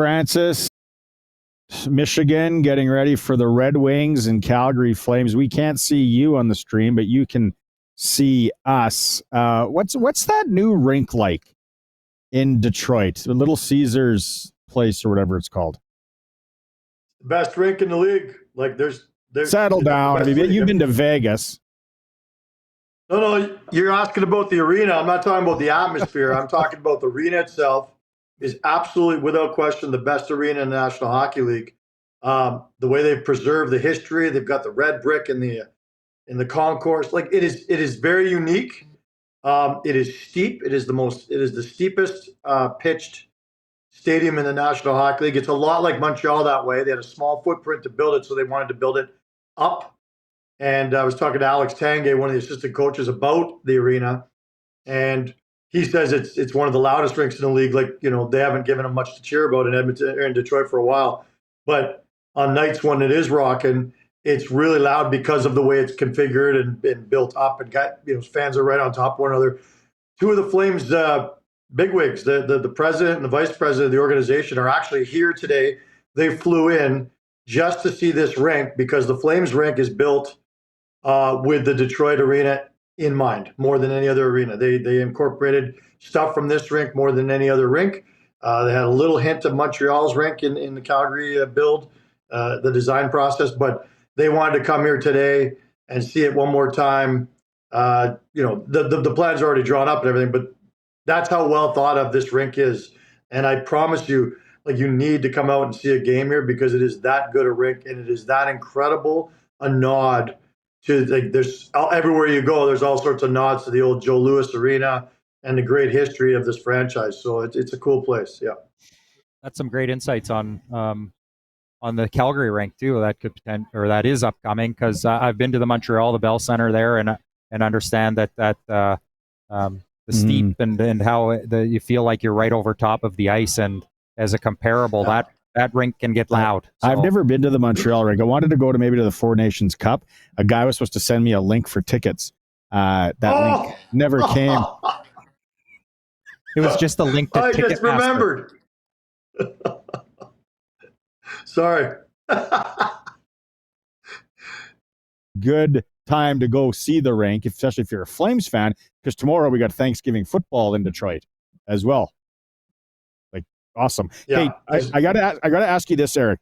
Francis, Michigan, getting ready for the Red Wings and Calgary Flames. We can't see you on the stream, but you can see us. What's that new rink like in Detroit? The Little Caesars place or whatever it's called. Best rink in the league. Like there's settle down. You've been to Vegas. No, you're asking about the arena. I'm not talking about the atmosphere. I'm talking about the arena itself is absolutely, without question, the best arena in the National Hockey League. The way they've preserved the history, they've got the red brick in the concourse. Like it is very unique. It is steep. It is the steepest pitched stadium in the National Hockey League. It's a lot like Montreal that way. They had a small footprint to build it, so they wanted to build it up. And I was talking to Alex Tanguay, one of the assistant coaches, about the arena, and he says it's one of the loudest rinks in the league. Like, they haven't given him much to cheer about in Edmonton or in Detroit for a while. But on nights when it is rocking, it's really loud because of the way it's configured and been built up, and got, fans are right on top of one another. Two of the Flames bigwigs, the president and the vice president of the organization, are actually here today. They flew in just to see this rink because the Flames rink is built with the Detroit arena in mind more than any other arena. They incorporated stuff from this rink more than any other rink. They had a little hint of Montreal's rink in the Calgary build, the design process, but they wanted to come here today and see it one more time. The plans are already drawn up and everything, but that's how well thought of this rink is. And I promise you, you need to come out and see a game here because it is that good a rink and it is that incredible a nod to, there's everywhere you go, there's all sorts of nods to the old Joe Louis Arena and the great history of this franchise. So it's a cool place. Yeah. That's some great insights on the Calgary rink too. That is upcoming, because I've been to the Montreal, the Bell Center there, and understand that the steep and how you feel like you're right over top of the ice, and as a comparable, that rink can get loud. So. I've never been to the Montreal rink. I wanted to go to maybe to the Four Nations Cup. A guy was supposed to send me a link for tickets. Link never came. It was just a link to Ticketmaster. I just remembered. Sorry. Good time to go see the rink, especially if you're a Flames fan, because tomorrow we got Thanksgiving football in Detroit as well. Awesome. Yeah. Hey, I gotta ask you this, Eric.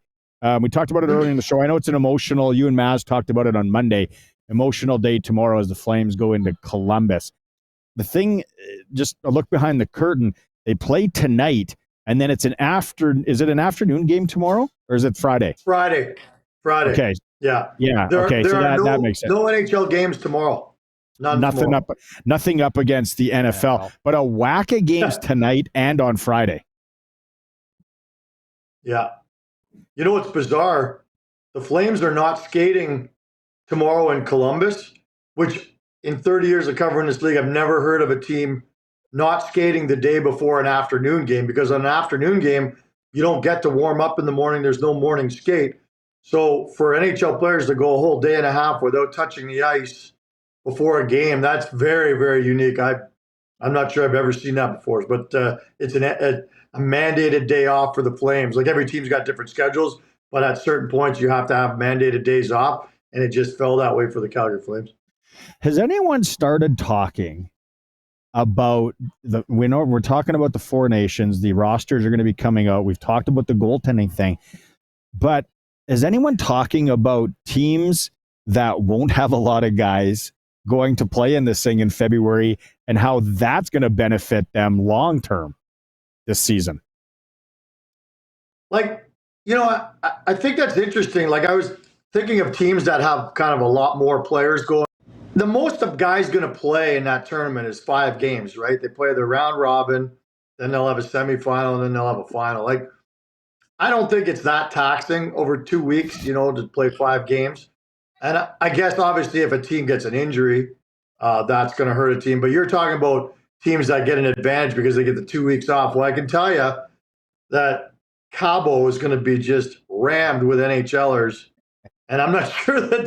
We talked about it earlier in the show. I know it's an emotional. You and Maz talked about it on Monday. Emotional day tomorrow as the Flames go into Columbus. The thing, just a look behind the curtain. They play tonight, and then it's Is it an afternoon game tomorrow, or is it Friday? Friday. Okay. Yeah. Okay. So that makes sense. No NHL games tomorrow. Nothing up against the NFL, but a whack of games tonight and on Friday. Yeah. You know what's bizarre? The Flames are not skating tomorrow in Columbus, which in 30 years of covering this league, I've never heard of a team not skating the day before an afternoon game, because on an afternoon game, you don't get to warm up in the morning. There's no morning skate. So for NHL players to go a whole day and a half without touching the ice before a game, that's very, very unique. I'm not sure I've ever seen that before, but it's a mandated day off for the Flames. Like, every team's got different schedules, but at certain points you have to have mandated days off, and it just fell that way for the Calgary Flames. Has anyone started talking about we're talking about the Four Nations, the rosters are going to be coming out. We've talked about the goaltending thing, but is anyone talking about teams that won't have a lot of guys going to play in this thing in February and how that's going to benefit them long term this season? I think that's interesting. I was thinking of teams that have kind of a lot more players going. The most of guys going to play in that tournament is 5 games, right? They play the round robin, then they'll have a semifinal, and then they'll have a final. I don't think it's that taxing over 2 weeks, to play 5 games. And I guess obviously if a team gets an injury, that's going to hurt a team. But you're talking about teams that get an advantage because they get the 2 weeks off. Well, I can tell you that Cabo is going to be just rammed with NHLers. And I'm not sure they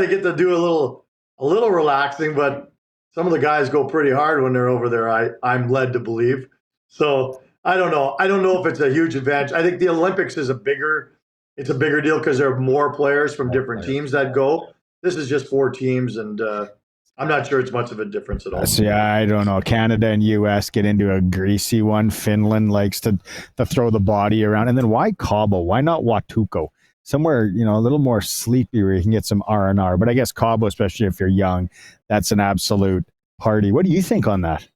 get to do a little relaxing, but some of the guys go pretty hard when they're over there, I'm led to believe. So I don't know. I don't know if it's a huge advantage. I think the Olympics is a bigger deal because there are more players from different teams that go. This is just 4 teams, and I'm not sure it's much of a difference at all. See, I don't know. Canada and U.S. get into a greasy one. Finland likes to throw the body around. And then why Cabo? Why not Watuco? Somewhere, a little more sleepy where you can get some R&R. But I guess Cabo, especially if you're young, that's an absolute party. What do you think on that,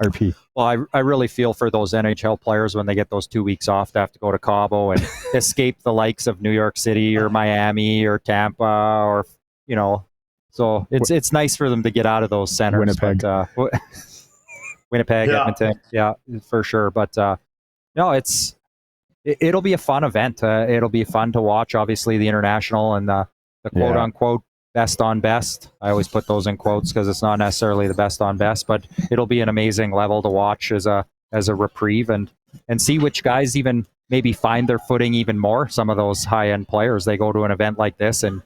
RP? Well, I really feel for those NHL players when they get those 2 weeks off to have to go to Cabo and escape the likes of New York City or Miami or Tampa or, so it's nice for them to get out of those centers. Winnipeg. But, Winnipeg, Yeah. Edmonton, yeah, for sure. But no, it'll be a fun event. It'll be fun to watch, obviously, the international and the quote-unquote best on best. I always put those in quotes because it's not necessarily the best on best, but it'll be an amazing level to watch as a reprieve and see which guys even maybe find their footing even more. Some of those high-end players, they go to an event like this and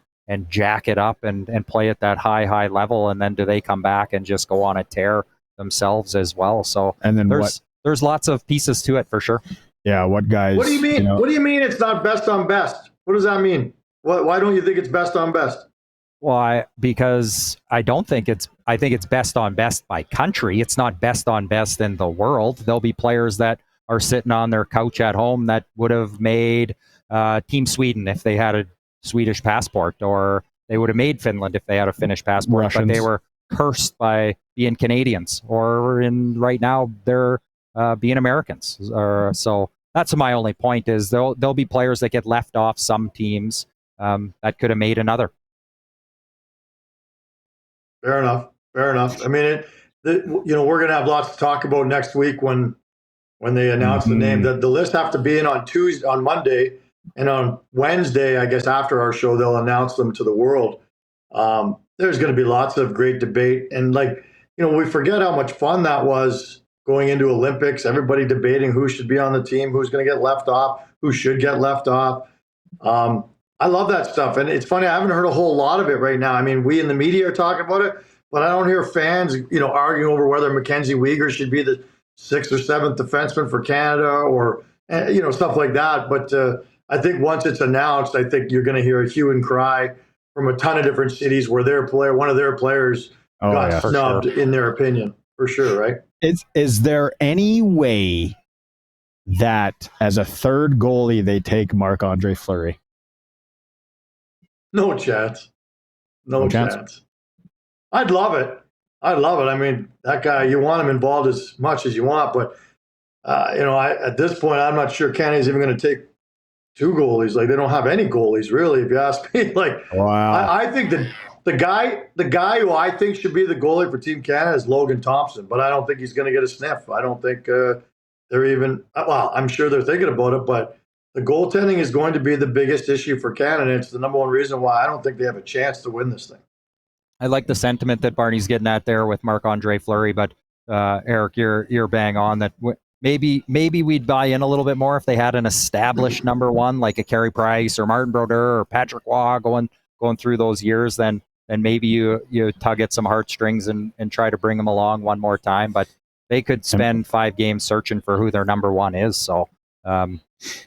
jack it up and play at that high level, and then do they come back and just go on a tear themselves as well? So and then there's lots of pieces to it for sure. Yeah, what guys? What do you mean? What do you mean it's not best on best? What does that mean? Why don't you think it's best on best? Well, because I think it's best on best by country. It's not best on best in the world. There'll be players that are sitting on their couch at home that would have made Team Sweden if they had a Swedish passport, or they would have made Finland if they had a Finnish passport, Russians. but they were cursed by being Canadians, or right now they're being Americans. So that's my only point is there'll be players that get left off some teams that could have made another. Fair enough. I mean, we're going to have lots to talk about next week when they announce the name. The list have to be in on Monday, and on Wednesday, I guess after our show, they'll announce them to the world. There's going to be lots of great debate, and we forget how much fun that was going into Olympics. Everybody debating who should be on the team, who's going to get left off, who should get left off. I love that stuff. And it's funny, I haven't heard a whole lot of it right now. I mean, we in the media are talking about it, but I don't hear fans, arguing over whether Mackenzie Weegar should be the 6th or 7th defenseman for Canada or, stuff like that. But I think once it's announced, I think you're going to hear a hue and cry from a ton of different cities where one of their players got snubbed in their opinion, for sure, right? Is there any way that as a third goalie they take Marc-Andre Fleury? No chance. No chance. I'd love it. I mean, that guy, you want him involved as much as you want, but at this point, I'm not sure Canada's even going to take 2 goalies. Like, they don't have any goalies, really, if you ask me. Wow. I think that the guy who I think should be the goalie for Team Canada is Logan Thompson, but I don't think he's going to get a sniff. I don't think they're even. Well, I'm sure they're thinking about it, but the goaltending is going to be the biggest issue for Canada. It's the number one reason why I don't think they have a chance to win this thing. I like the sentiment that Barney's getting at there with Marc-Andre Fleury, but Eric, you're bang on that. Maybe we'd buy in a little bit more if they had an established number one like a Carey Price or Martin Brodeur or Patrick Waugh going through those years. Then maybe you tug at some heartstrings and try to bring them along one more time. But they could spend 5 games searching for who their number one is. So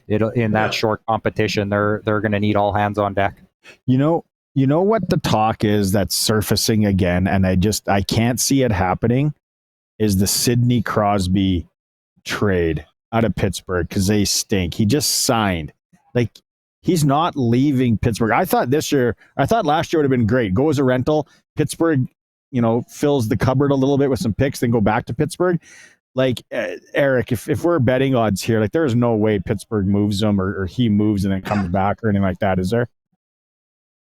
in that short competition, they're going to need all hands on deck. You know what the talk is that's surfacing again, and I can't see it happening, is the Sidney Crosby trade out of Pittsburgh because they stink. He just signed. He's not leaving Pittsburgh. I thought last year would have been great. Go as a rental. Pittsburgh, fills the cupboard a little bit with some picks, then go back to Pittsburgh. Eric, if we're betting odds here, there is no way Pittsburgh moves him or he moves and then comes back or anything like that, is there?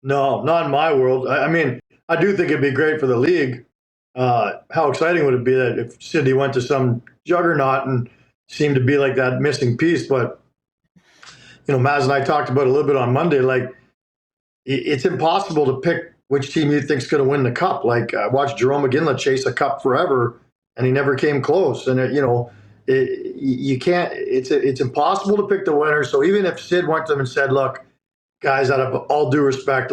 No, not in my world. I mean, I do think it'd be great for the league. How exciting would it be that if Sidney went to some juggernaut and seemed to be like that missing piece? But, Maz and I talked about it a little bit on Monday. It's impossible to pick which team you think's going to win the cup. I watched Jerome McGinley chase a cup forever, and he never came close. And, you can't – it's impossible to pick the winner. So even if Sid went to them and said, look, guys, out of all due respect,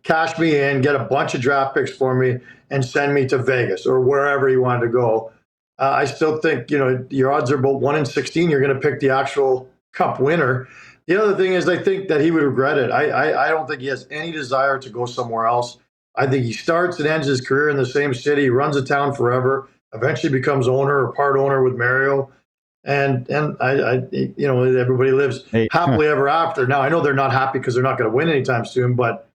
cash me in, get a bunch of draft picks for me, and send me to Vegas or wherever he wanted to go. I still think, your odds are about 1 in 16. You're going to pick the actual cup winner. The other thing is, I think that he would regret it. I don't think he has any desire to go somewhere else. I think he starts and ends his career in the same city, runs a town forever, eventually becomes owner or part owner with Mario. And everybody lives happily ever after. Now, I know they're not happy because they're not going to win anytime soon, but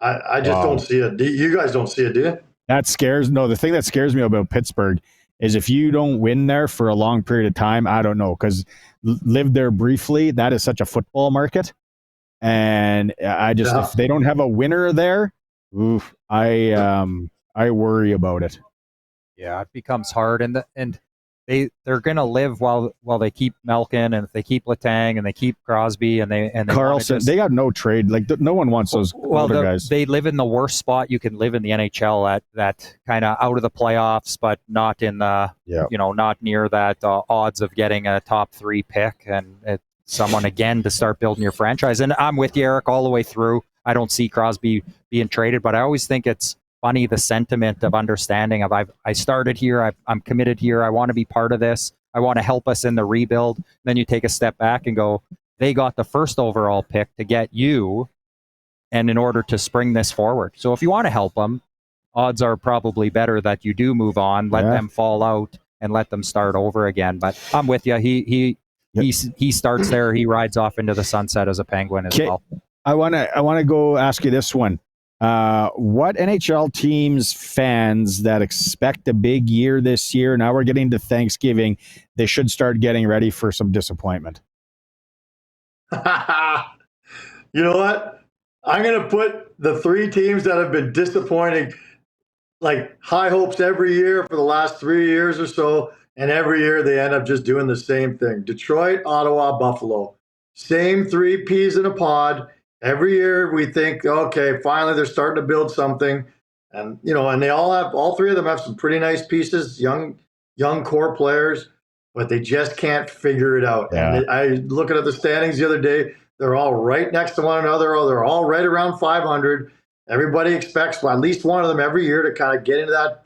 I just don't see it. You guys don't see it, do you? The thing that scares me about Pittsburgh is if you don't win there for a long period of time, I don't know, because lived there briefly, that is such a football market. And if they don't have a winner there, I worry about it. Yeah, it becomes hard, and they're going to live while they keep Malkin, and if they keep Letang and they keep Crosby and they Carlson, they got no trade. Like no one wants those older guys. They live in the worst spot you can live in the NHL, at that kind of out of the playoffs, but not in the not near that odds of getting a top 3 pick and someone again to start building your franchise. And I'm with you, Eric, all the way through. I don't see Crosby being traded, but I always think it's funny, the sentiment of understanding of I started here, I'm committed here, I want to be part of this, I want to help us in the rebuild. Then you take a step back and go, they got the first overall pick to get you, and in order to spring this forward. So if you want to help them, odds are probably better that you do move on, let them fall out, and let them start over again. But I'm with you. He starts there, he rides off into the sunset as a Penguin as well. I want to go ask you this one. What NHL teams fans that expect a big year this year, now we're getting to Thanksgiving, they should start getting ready for some disappointment? You know what? I'm going to put the 3 teams that have been disappointing, like high hopes every year for the last 3 years or so, and every year they end up just doing the same thing. Detroit, Ottawa, Buffalo. Same 3 peas in a pod. Every year we think, okay, finally they're starting to build something. And, and they all 3 of them have some pretty nice pieces, young core players, but they just can't figure it out. Yeah. And I looking at the standings the other day, they're all right next to one another. Or they're all right around 500. Everybody expects at least one of them every year to kind of get into that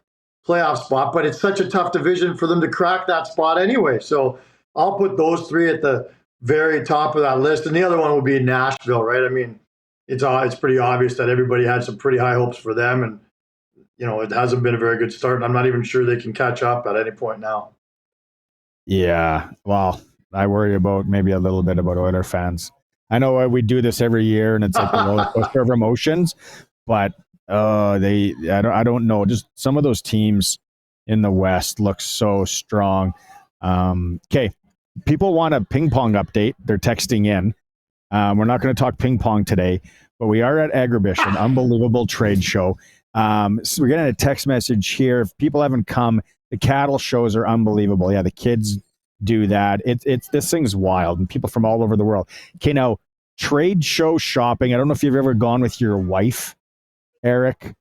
playoff spot, but it's such a tough division for them to crack that spot anyway. So I'll put those 3 at the very top of that list, and the other one would be Nashville, right? I mean, it's pretty obvious that everybody had some pretty high hopes for them, and it hasn't been a very good start, and I'm not even sure they can catch up at any point now. Yeah, well, I worry about maybe a little bit about Oiler fans. I know we do this every year, and it's like a roller coaster of emotions, but I don't know. Just some of those teams in the West look so strong. Okay. People want a ping pong update. They're texting in. We're not going to talk ping pong today, but we are at Agribition, an unbelievable trade show. So we're getting a text message here. If people haven't come, the cattle shows are unbelievable. Yeah, the kids do that. It's this thing's wild, and people from all over the world. Okay, now trade show shopping. I don't know if you've ever gone with your wife, Eric,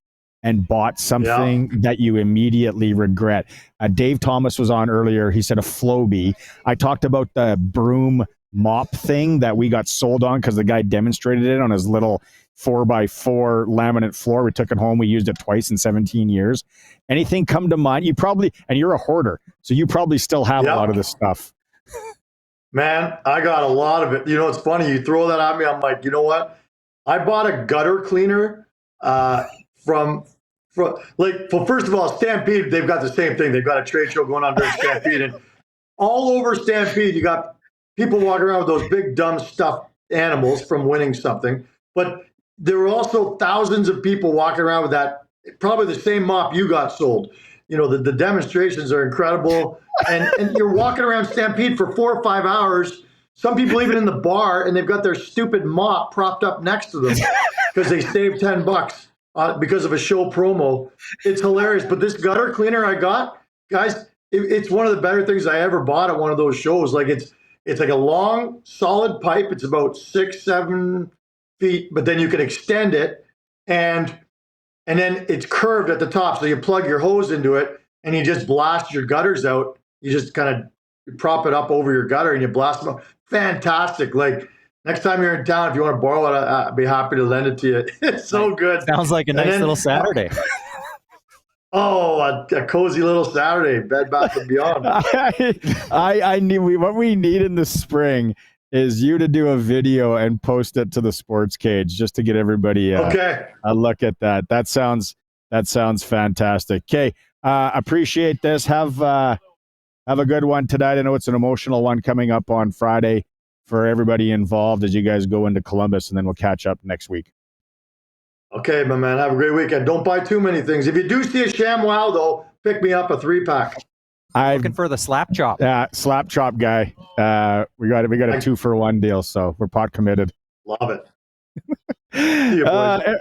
and bought something that you immediately regret. Dave Thomas was on earlier. He said a Flowbee. I talked about the broom mop thing that we got sold on because the guy demonstrated it on his little 4x4 laminate floor. We took it home. We used it twice in 17 years. Anything come to mind? You probably, and you're a hoarder, so you probably still have a lot of this stuff. Man, I got a lot of it. It's funny. You throw that at me. I'm like, you know what? I bought a gutter cleaner from first of all, Stampede, they've got the same thing. They've got a trade show going on during Stampede, and all over Stampede, you got people walking around with those big, dumb stuffed animals from winning something. But there were also thousands of people walking around with that, probably the same mop you got sold. The demonstrations are incredible. And you're walking around Stampede for 4 or 5 hours, some people even in the bar, and they've got their stupid mop propped up next to them because they saved $10 because of a show promo. It's hilarious. But this gutter cleaner I got, guys, it's one of the better things I ever bought at one of those shows. Like it's like a long, solid pipe. It's about 6-7 feet, but then you can extend it, and then it's curved at the top. So you plug your hose into it, and you just blast your gutters out. You just kind of prop it up over your gutter, and you blast them out. Fantastic. Like, next time you're in town, if you want to borrow it, I'd be happy to lend it to you. It's so good. Sounds like a nice little Saturday. Oh, a cozy little Saturday, Bed Bath and Beyond. I need what we need in the spring is you to do a video and post it to the Sports Cage just to get everybody Okay. a look at that. That sounds fantastic. Okay, appreciate this. Have a good one tonight. I know it's an emotional one coming up on Friday for everybody involved as you guys go into Columbus, and then we'll catch up next week. Okay, my man. Have a great weekend. Don't buy too many things. If you do see a ShamWow, though, pick me up a 3-pack. I'm looking for the slap chop. Slap chop guy. We got a 2-for-1 deal, so we're pot committed. Love it. See you, boys.